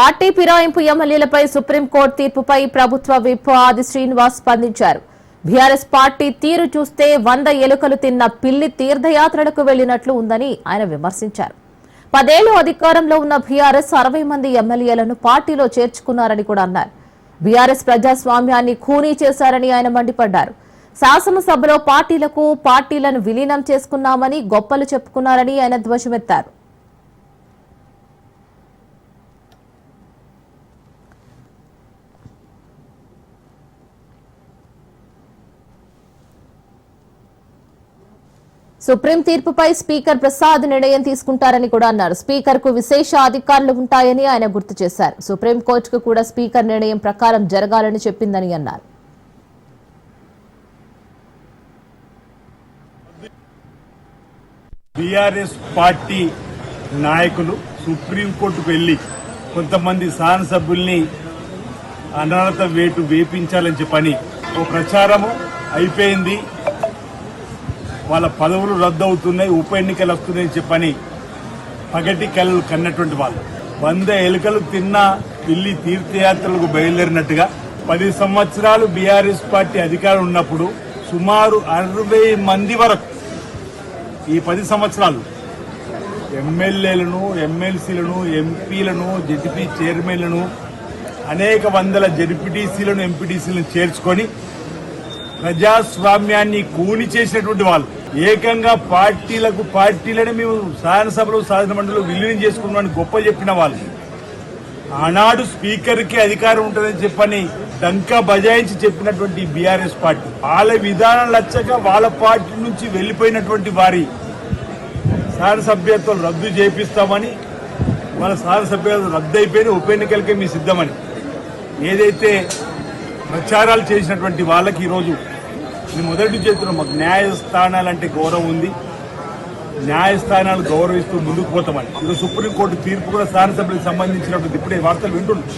Party ఫిరాయింపు ఎమ్మెల్యేలపై supreme court తీర్పుపై ప్రభుత్వ whip ఆది శ్రీనివాస్ స్పందించారు. బీఆర్ఎస్ పార్టీ తీరు చూస్తే 100 ఎలుకలు తిన్న పిల్లి తీర్థయాత్రలకు వెళ్లినట్లు ఉందని ఆయన విమర్శించారు. 10 ఏళ్లు అధికారంలో ఉన్న బీఆర్ఎస్ 60 మంది ఎమ్మెల్యేలను పార్టీలో చేర్చుకున్నారని కూడా అన్నారు. బీఆర్ఎస్ ప్రజాస్వామ్యాన్ని ఖూనీ చేశారని ఆయన మండిపడ్డారు. శాసనసభలో పార్టీలను విలీనం చేసుకున్నామని గొప్పలు చెప్పుకున్నారని ఆయన ధ్వజమెత్తారు. సుప్రీం తీర్పుపై స్పీకర్ ప్రసాద్ నిర్ణయం తీసుకుంటారని కూడా అన్నారు. స్పీకర్ కు విశేష అధికారాలు ఉంటాయని ఆయన గుర్తు చేశారు. సుప్రీంకోర్టుకు కూడా స్పీకర్ నిర్ణయం ప్రకారం జరగాలని చెప్పిందని అన్నారు. బీఆర్ఎస్ పార్టీ నాయకులు సుప్రీంకోర్టుకు వెళ్లి కొంతమంది శాసనసభ్యుల్ని అనర్హత వేటు వేపించాలని చెప్పని ఓ ప్రచారము అయిపోయింది. వాళ్ళ పదవులు రద్దు అవుతున్నాయి, ఉప ఎన్నికలు వస్తున్నాయని చెప్పని పగటి కళ్ళు కన్నటువంటి వాళ్ళు 100 ఎలుకలు తిన్న పిల్లి తీర్థయాత్రలకు బయలుదేరినట్టుగా 10 సంవత్సరాలు బీఆర్ఎస్ పార్టీ అధికారం ఉన్నప్పుడు సుమారు 60 మంది వరకు ఈ 10 సంవత్సరాలు ఎమ్మెల్యేలను, ఎమ్మెల్సీలను, ఎంపీలను, జెడ్పీ చైర్మన్లను, అనేక వందల జెడ్పీటీసీలను, ఎంపీటీసీలను చేర్చుకొని ప్రజాస్వామ్యాన్ని కూని చేసినటువంటి వాళ్ళు ఏకంగా పార్టీలని మేము శాసనసభలో శాసనమండలిలో విలీనం చేసుకున్నామని గొప్ప చెప్పిన వాళ్ళు ఆనాడు స్పీకర్ కి అధికారం ఉంటుందని చెప్పని డంకా బజాయించి చెప్పినటువంటి బీఆర్ఎస్ పార్టీ వాళ్ళ విధానం లచ్చక వాళ్ళ పార్టీ నుంచి వెళ్లిపోయినటువంటి వారి శాసనసభ్యత్వం రద్దు చేపిస్తామని, వాళ్ళ శాసనసభ్యత్వం రద్దు అయిపోయిన ఉప ఎన్నికలకే మీ సిద్ధమని ఏదైతే ప్రచారాలు చేసినటువంటి వాళ్ళకి ఈరోజు మేము మొదటి చేస్తున్నాం. మాకు న్యాయస్థానాలంటే గౌరవం ఉంది, న్యాయస్థానాలు గౌరవిస్తూ ముందుకు పోతామని ఈరోజు సుప్రీంకోర్టు తీర్పు కూడా శాసనసభ్యులకు సంబంధించినటువంటి ఇప్పుడే వార్తలు వింటున్నాం.